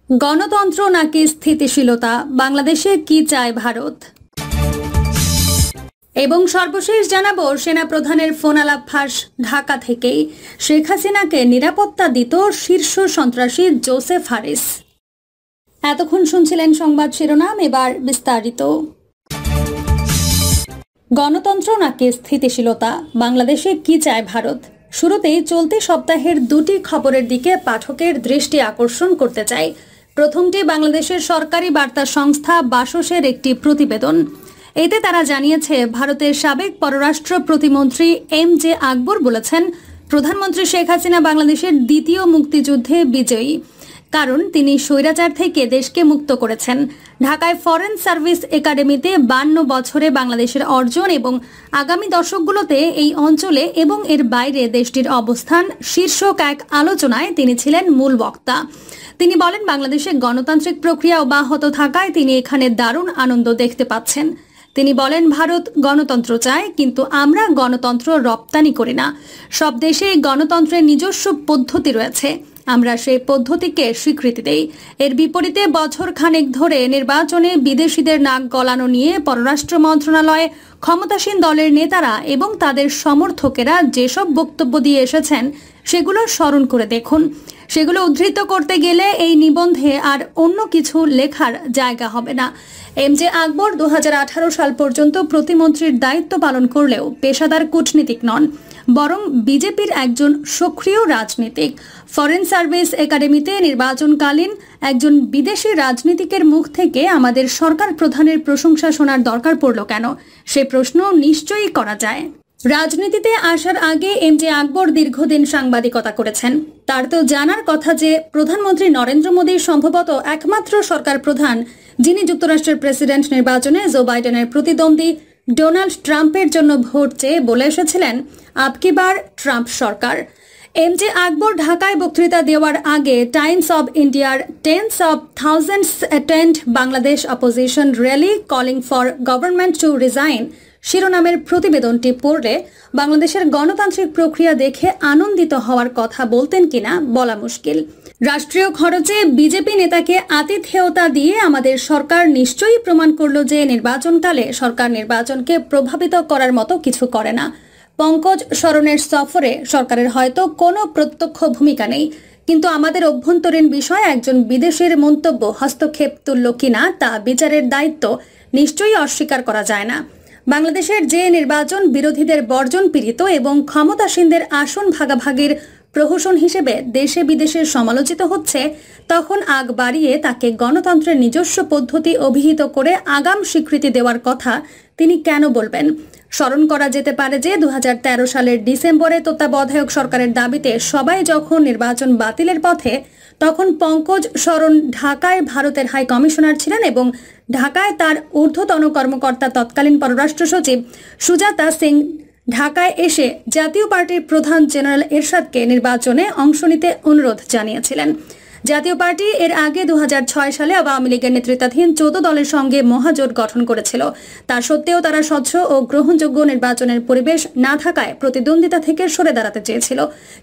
গণতন্ত্র নাকি স্থিতিশীলতা, বাংলাদেশে কি চায় ভারত? এবং সর্বশেষ জানাবো সেনা প্রধানের ফোন আলাপ ফাঁস ঢাকা থেকেই। শেখ হাসিনাকে নিরাপত্তা দিত শীর্ষ সন্ত্রাসী জোসেফ হারিস। এতক্ষণ শুনছিলেন সংবাদ শিরোনাম, এবার বিস্তারিত। গণতন্ত্র নাকি স্থিতিশীলতা, বাংলাদেশে কি চায় ভারত? শুরুতেই চলতি সপ্তাহের দুটি খবরের দিকে পাঠকের দৃষ্টি আকর্ষণ করতে চাই। প্রথমটি বাংলাদেশের সরকারি বার্তা সংস্থা বাসসের একটি প্রতিবেদন। এতে তারা জানিয়েছে, ভারতের সাবেক পররাষ্ট্র প্রতিমন্ত্রী এম.জে. আকবর বলেছেন, প্রধানমন্ত্রী শেখ হাসিনা বাংলাদেশের দ্বিতীয় মুক্তিযুদ্ধে বিজয়ী, কারণ তিনি স্বৈরাচার থেকে দেশকে মুক্ত করেছেন। ঢাকায় ফরেন সার্ভিস একাডেমিতে 52 বছরে বাংলাদেশের অর্জন এবং আগামী দশকগুলোতে এই অঞ্চলে এবং এর বাইরে দেশটির অবস্থান শীর্ষক এক আলোচনায় তিনি ছিলেন মূল বক্তা। তিনি বলেন, বাংলাদেশে গণতান্ত্রিক প্রক্রিয়া অব্যাহত থাকায় তিনি এখানে দারুণ আনন্দ দেখতে পাচ্ছেন। তিনি বলেন, ভারত গণতন্ত্র চায়, কিন্তু আমরা গণতন্ত্র রপ্তানি করি না। সব দেশে গণতন্ত্রের নিজস্ব পদ্ধতি রয়েছে, আমরা সেই পদ্ধতিকে স্বীকৃতি দেই। এর বিপরীতে বছর খানেক ধরে নির্বাচনে বিদেশিদের নাক গলানো নিয়ে পররাষ্ট্র মন্ত্রণালয়ে ক্ষমতাসীন দলের নেতারা এবং তাদের সমর্থকেরা যেসব বক্তব্য দিয়ে এসেছেন সেগুলো স্মরণ করে দেখুন। সেগুলো উদ্ধৃত করতে গেলে এই নিবন্ধে আর অন্য কিছু লেখার জায়গা হবে না। এম.জে. আকবর 2018 সাল পর্যন্ত প্রতিমন্ত্রীর দায়িত্ব পালন করলেও পেশাদার কূটনীতিক নন, বরং বিজেপির একজন সক্রিয় রাজনীতিক। ফরেন সার্ভিস একাডেমিতে নির্বাচনকালীন একজন বিদেশি রাজনীতিকের মুখ থেকে আমাদের সরকার প্রধানের প্রশংসা শোনার দরকার পড়ল কেন, সে প্রশ্ন নিশ্চয়ই করা যায়। রাজনীতিতে আসার আগে এম.জে. আকবর দীর্ঘদিন সাংবাদিকতা করেছেন। তার তো জানার কথা যে প্রধানমন্ত্রী নরেন্দ্র মোদী সম্ভবত একমাত্র সরকার প্রধান যিনি যুক্তরাষ্ট্রের প্রেসিডেন্ট নির্বাচনে জো বাইডেনের প্রতিদ্বন্দ্বী ডোনাল্ড ট্রাম্পের জন্য ভোট চেয়ে বলে এসেছিলেন, আবকি বার ট্রাম্প সরকার। এম.জে. আকবর ঢাকায় বক্তৃতা দেওয়ার আগে টাইমস অব ইন্ডিয়ার tense of thousands attend Bangladesh opposition rally calling for government to resign শিরোনামের প্রতিবেদনটি পড়লে বাংলাদেশের গণতান্ত্রিক প্রক্রিয়া দেখে আনন্দিত হওয়ার কথা বলতেন কিনা বলা মুশকিল। রাষ্ট্রীয় খরচে বিজেপি নেতাকে আতিথেয়তা দিয়ে আমাদের সরকার নিশ্চয়ই প্রমাণ করল যে নির্বাচনকালে সরকার নির্বাচনকে প্রভাবিত করার মতো কিছু করে না। পঙ্কজ শরণের সফরে সরকারের হয়তো কোনো প্রত্যক্ষ ভূমিকা নেই, কিন্তু আমাদের অভ্যন্তরীণ বিষয়ে একজন বিদেশের মন্তব্য হস্তক্ষেপ তুল্য কিনা তা বিচারের দায়িত্ব নিশ্চয়ই অস্বীকার করা যায় না। বাংলাদেশের যে নির্বাচন বিরোধীদের বর্জন পীড়িত এবং ক্ষমতাসীনদের আসন ভাগাভাগির প্রহসন হিসেবে দেশে বিদেশে সমালোচিত হচ্ছে, তখন আগ বাড়িয়ে তাকে গণতন্ত্রের নিজস্ব পদ্ধতি অভিহিত করে আগাম স্বীকৃতি দেওয়ার কথা তিনি কেন বলবেন? স্মরণ করা যেতে পারে যে 2013 সালের ডিসেম্বরে তত্ত্বাবধায়ক সরকারের দাবিতে সবাই যখন নির্বাচন বাতিলের পথে, তখন পঙ্কজ শরণ ঢাকায় ভারতের হাই কমিশনার ছিলেন এবং ঢাকায় তার ঊর্ধ্বতন কর্মকর্তা তৎকালীন পররাষ্ট্র সচিব সুজাতা সিং ঢাকায় এসে জাতীয় পার্টির প্রধান জেনারেল এরশাদকে নির্বাচনে অংশ নিতে অনুরোধ জানিয়েছিলেন। জাতীয় পার্টি এর আগে 2006 সালে আওয়ামী লীগের নেতৃত্বাধীন 14 দলের সঙ্গে মহাজোট গঠন করেছিল। তা সত্ত্বেও তারা স্বচ্ছ ও গ্রহণযোগ্য নির্বাচনের পরিবেশ না থাকায় প্রতিদ্বন্দ্বিতা থেকে সরে দাঁড়াতে চেয়েছিল।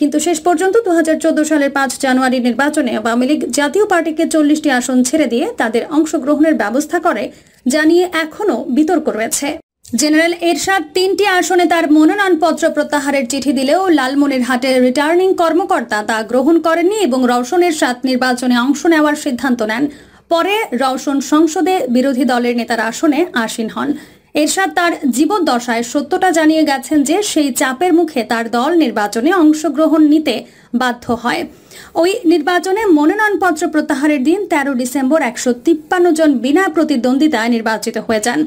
কিন্তু শেষ পর্যন্ত 2014 সালের 5 জানুয়ারি নির্বাচনে আওয়ামী লীগ জাতীয় পার্টিকে 40টি আসন ছেড়ে দিয়ে তাদের অংশগ্রহণের ব্যবস্থা করে, জানিয়ে এখনও বিতর্ক রয়েছে। জেনারেল এরশাদ 3টি আসনে তার মনোনয়নপত্র প্রত্যাহারের চিঠি দিলেও লালমনিরহাটের রিটার্নিং কর্মকর্তা তা গ্রহণ করেননি এবং রওশন এরশাদ নির্বাচনে অংশ নেওয়ার সিদ্ধান্ত নেন। পরে রওশন সংসদে বিরোধী দলের নেতার আসনে আসীন হন। এরশাদ তার জীবদ্দশায় সত্যটা জানিয়ে গেছেন যে সেই চাপের মুখে তার দল নির্বাচনে অংশগ্রহণ নিতে বাধ্য হয়। ওই নির্বাচনে মনোনয়নপত্র প্রত্যাহারের দিন 13 ডিসেম্বর 153 জন বিনা প্রতিদ্বন্দ্বিতায় নির্বাচিত হয়ে যান।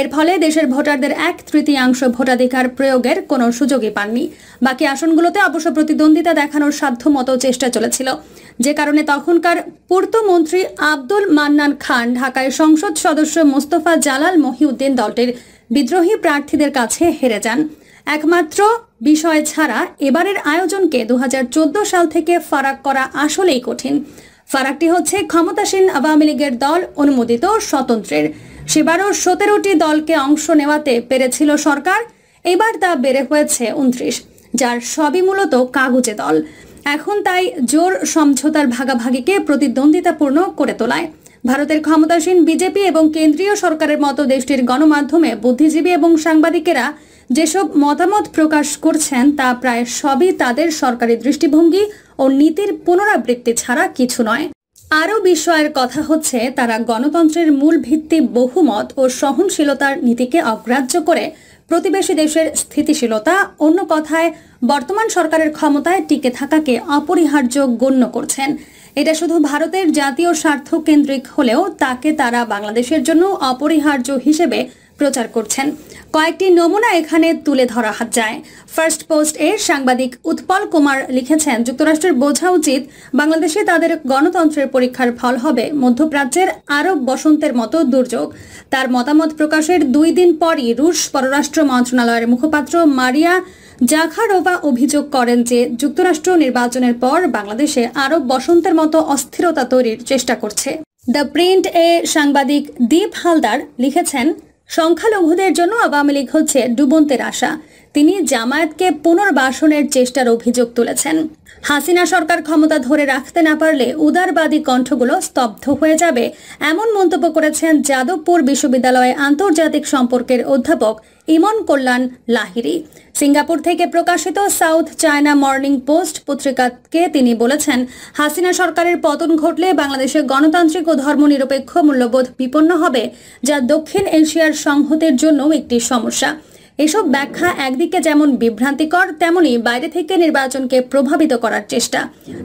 এর ফলে দেশের ভোটারদের 1/3 ভোটাধিকার প্রয়োগের কোনো সুযোগই পাননি। বাকি আসনগুলোতে অবশ্য প্রতিদ্বন্দ্বিতা দেখানোর সাধ্যমতো চেষ্টা চলেছিল, যে কারণে তখনকার পূর্তমন্ত্রী আব্দুল মান্নান খান ঢাকায় সংসদ সদস্য মোস্তফা জালাল মহিউদ্দিন দলটির বিদ্রোহী প্রার্থীদের কাছে হেরে যান। একমাত্র বিষয় ছাড়া এবারের আয়োজনকে 2014 সাল থেকে ফারাক করা আসলেই কঠিন। ফারাকটি হচ্ছে ক্ষমতাসীন আওয়ামী লীগের দল অনুমোদিত স্বতন্ত্রের। সেবারও 17টি দলকে অংশ নেওয়াতে পেরেছিল সরকার, এবার তা বেড়ে হয়েছে 29, যার সবই মূলত কাগুজে দল। এখন তাই জোর সমঝোতার ভাগাভাগিকে প্রতিদ্বন্দ্বিতাপূর্ণ করে তোলায় ভারতের ক্ষমতাসীন বিজেপি এবং কেন্দ্রীয় সরকারের মতো দেশটির গণমাধ্যমে বুদ্ধিজীবী এবং সাংবাদিকেরা যেসব মতামত প্রকাশ করছেন তা প্রায় সবই তাদের সরকারি দৃষ্টিভঙ্গি ও নীতির পুনরাবৃত্তি ছাড়া কিছু নয়। আরও বিস্ময়ের কথা হচ্ছে, তারা গণতন্ত্রের মূল ভিত্তি বহুমত ও সহনশীলতার নীতিকে অগ্রাহ্য করে প্রতিবেশী দেশের স্থিতিশীলতা, অন্য কথায় বর্তমান সরকারের ক্ষমতায় টিকে থাকাকে অপরিহার্য গণ্য করছেন। এটা শুধু ভারতের জাতীয় স্বার্থ কেন্দ্রিক হলেও তাকে তারা বাংলাদেশের জন্য অপরিহার্য হিসেবে প্রচার করছেন। কয়েকটি নমুনা এখানে তুলে ধরা যায়। ফার্স্ট পোস্ট এর সাংবাদিক উৎপল কুমার লিখেছেন, যুক্তরাষ্ট্রের বোঝা উচিত বাংলাদেশে তাদের গণতন্ত্রের পরীক্ষার ফল হবে মধ্যপ্রাচ্যের আরব বসন্তের মতো দুর্যোগ। তার মতামত প্রকাশের 2 দিন পরই রুশ পররাষ্ট্র মন্ত্রণালয়ের মুখপাত্র মারিয়া জাখারোভা অভিযোগ করেন যে যুক্তরাষ্ট্র নির্বাচনের পর বাংলাদেশে আরব বসন্তের মতো অস্থিরতা তৈরির চেষ্টা করছে। দ্য প্রিন্ট এ সাংবাদিক দীপ হালদার লিখেছেন, সংখ্যালঘুদের জন্য আওয়ামী লীগ হচ্ছে ডুবন্তের আশা। তিনি জামায়াতকে পুনর্বাসনের চেষ্টার অভিযোগ তুলেছেন। হাসিনা সরকার ক্ষমতা ধরে রাখতে না পারলে উদারবাদী কণ্ঠগুলো স্তব্ধ হয়ে যাবে, এমন মন্তব্য করেছেন যাদবপুর বিশ্ববিদ্যালয়ে আন্তর্জাতিক সম্পর্কের অধ্যাপক ইমন কল্যাণ লাহিড়ী। সিঙ্গাপুর থেকে প্রকাশিত সাউথ চায়না মর্নিং পোস্ট পত্রিকাকে তিনি বলেছেন, হাসিনা সরকারের পতন ঘটলে বাংলাদেশে গণতান্ত্রিক ও ধর্মনিরপেক্ষ মূল্যবোধ বিপন্ন হবে, যা দক্ষিণ এশিয়ার সংহতের জন্য একটি সমস্যা। এসব ব্যাখ্যা একদিকে যেমন বিভ্রান্তিকর, তেমনি বাইরে থেকে নির্বাচনকে প্রভাবিত করার চেষ্টা।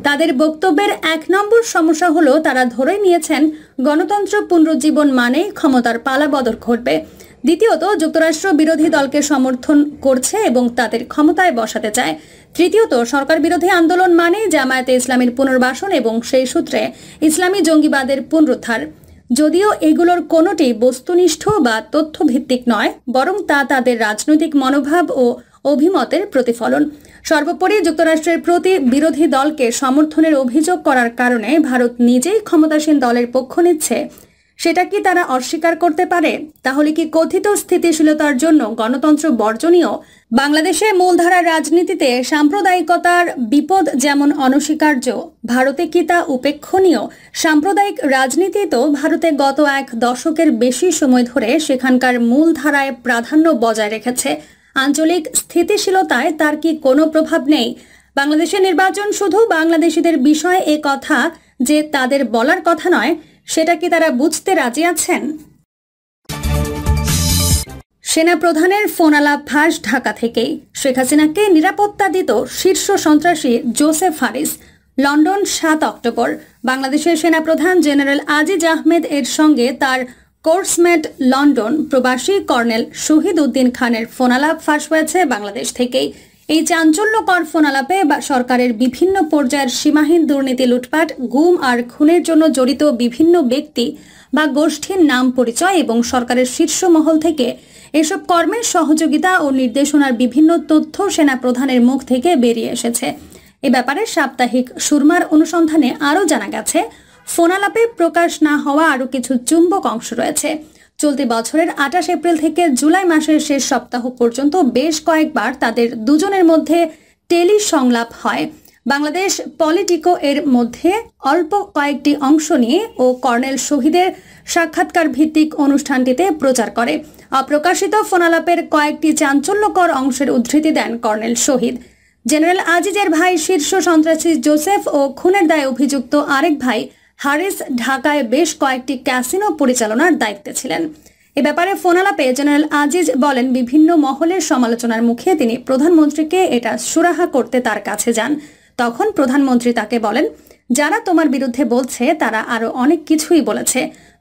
তাদের বক্তব্যের 1 নম্বর সমস্যা হলো তারা ধরে নিয়েছেন গণতন্ত্র পুনরুজ্জীবন মানেই ক্ষমতার পালাবদল ঘটবে। দ্বিতীয়ত, যুক্তরাষ্ট্র বিরোধী দলকে সমর্থন করছে এবং তাদের ক্ষমতায় বসাতে চায়। তৃতীয়ত, সরকার বিরোধী আন্দোলন মানে জামায়াতে ইসলামীর পুনর্বাসন এবং সেই সূত্রে ইসলামী জঙ্গিবাদের পুনরুদ্ধার। যদিও এগুলোর কোনোটি বস্তুনিষ্ঠ বা তথ্যভিত্তিক নয়, বরং তা তাদের রাজনৈতিক মনোভাব ও অভিমতের প্রতিফলন। সর্বোপরি যুক্তরাষ্ট্রের প্রতি বিরোধী দলকে সমর্থনের অভিযোগ করার কারণে ভারত নিজেই ক্ষমতাসীন দলের পক্ষ নিচ্ছে, সেটা কি তারা অস্বীকার করতে পারে? তাহলে কি কথিত স্থিতিশীলতার জন্য গণতন্ত্র বর্জনীয়? বাংলাদেশে মূলধারার রাজনীতিতে সাম্প্রদায়িকতার বিপদ যেমন অনস্বীকার্য, ভারতে কি তা উপেক্ষণীয়? সাম্প্রদায়িক রাজনীতি তো ভারতে গত 1 দশকের বেশি সময় ধরে সেখানকার মূলধারায় প্রাধান্য বজায় রেখেছে। আঞ্চলিক স্থিতিশীলতায় তার কি কোনো প্রভাব নেই? বাংলাদেশের নির্বাচন শুধু বাংলাদেশিদের বিষয়, এ কথা যে তাদের বলার কথা নয়, সেটা কি তারা বুঝতে রাজি আছেন? সেনাপ্রধানের ফোনালাপ ফাঁস ঢাকা থেকেই। শেখ হাসিনাকে নিরাপত্তা দিত শীর্ষ সন্ত্রাসী জোসেফ হারিস। London 7 October. বাংলাদেশের সেনাপ্রধান জেনারেল আজিজ আহমেদ এর সঙ্গে তার কোর্সমেট লন্ডন প্রবাসী কর্নেল শহীদ উদ্দিন খানের ফোনালাপ ফাঁস হয়েছে বাংলাদেশ থেকেই। এই চাঞ্চল্যকর ফোনালাপে সরকারের বিভিন্ন পর্যায়ের সীমাহীন দুর্নীতি, লুটপাট, গুম আর খুনের জন্য জড়িত বিভিন্ন ব্যক্তি বা গোষ্ঠীর নাম, পরিচয় এবং সরকারের শীর্ষ মহল থেকে এসব কর্মের সহযোগিতা ও নির্দেশনার বিভিন্ন তথ্য সেনাপ্রধানের মুখ থেকে বেরিয়ে এসেছে। এ ব্যাপারে সাপ্তাহিক সুরমার অনুসন্ধানে আরও জানা গেছে, ফোনালাপে প্রকাশ না হওয়া আরও কিছু চুম্বক অংশ রয়েছে। চলতি বছরের 28 এপ্রিল থেকে জুলাই মাসের শেষ সপ্তাহ পর্যন্ত বেশ কয়েকবার তাদের দুজনের মধ্যে টেলি সংলাপ হয়। বাংলাদেশ পলিটিকো এর মধ্যে অল্প কয়েকটি অংশ নিয়ে ও কর্নেল শহীদের সাক্ষাৎকার ভিত্তিক অনুষ্ঠানটিতে প্রচার করে। অপ্রকাশিত ফোনালাপের কয়েকটি চাঞ্চল্যকর অংশের উদ্ধৃতি দেন কর্নেল শহীদ। জেনারেল আজিজের ভাই শীর্ষ সন্ত্রাসী জোসেফ ও খুনের দায়ে অভিযুক্ত আরেক ভাই হারিস ঢাকায় বেশ কয়েকটি ক্যাসিনো পরিচালনার দায়িত্বে ছিলেন। এ ব্যাপারে ফোনালাপে জেনারেল আজিজ বলেন, বিভিন্ন মহলের সমালোচনার মুখে তিনি প্রধানমন্ত্রীকে এটা সুরাহা করতে তার কাছে যান। তখন প্রধানমন্ত্রী তাকে বলেন, যারা তোমার বিরুদ্ধে বলছে তারা আরো অনেক কিছুই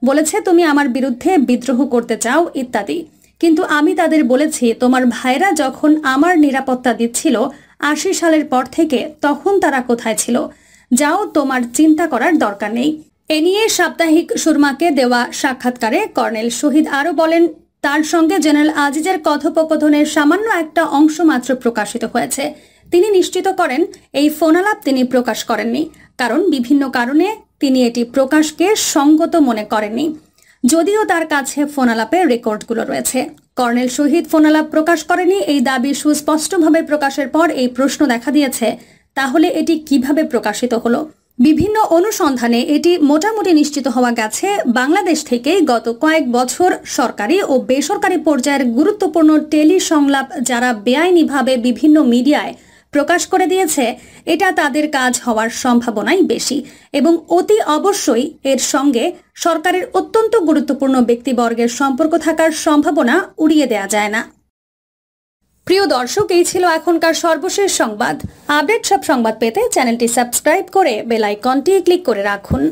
বলেছে তুমি আমার বিরুদ্ধে বিদ্রোহ করতে চাও ইত্যাদি, কিন্তু আমি তাদের বলেছি তোমার ভাইরা যখন আমার নিরাপত্তা দিচ্ছিল 80 সালের পর থেকে, তখন তারা কোথায় ছিল? যাও, তোমার চিন্তা করার দরকার নেই। এ নিয়ে সাপ্তাহিক সুরমাকে দেওয়া সাক্ষাৎকারে কর্নেল শহীদ আরও বলেন, তার সঙ্গে জেনারেল আজিজের কথোপকথনের সামান্য একটা অংশ মাত্র প্রকাশিত হয়েছে। তিনি নিশ্চিত করেন এই ফোনালাপ তিনি প্রকাশ করেননি, কারণ বিভিন্ন কারণে তিনি এটি প্রকাশকে সঙ্গত মনে করেননি, যদিও তার কাছে ফোনালাপের রেকর্ডগুলো রয়েছে। কর্নেল শহীদ ফোনালাপ প্রকাশ করেনি এই দাবি সুস্পষ্টভাবে প্রকাশের পর এই প্রশ্ন দেখা দিয়েছে, তাহলে এটি কিভাবে প্রকাশিত হলো? বিভিন্ন অনুসন্ধানে এটি মোটামুটি নিশ্চিত হওয়া গেছে, বাংলাদেশ থেকে গত কয়েক বছর সরকারি ও বেসরকারি পর্যায়ের গুরুত্বপূর্ণ টেলি সংলাপ যারা বেআইনিভাবে বিভিন্ন মিডিয়ায় প্রকাশ করে দিয়েছে, এটা তাদের কাজ হওয়ার সম্ভাবনাই বেশি এবং অতি অবশ্যই এর সঙ্গে সরকারের অত্যন্ত গুরুত্বপূর্ণ ব্যক্তিবর্গের সম্পর্ক থাকার সম্ভাবনা উড়িয়ে দেওয়া যায় না। প্রিয় দর্শক, এই ছিল এখনকার সর্বশেষ সংবাদ। আপডেট সব সংবাদ পেতে চ্যানেলটি সাবস্ক্রাইব করে বেল আইকনটি ক্লিক করে রাখুন।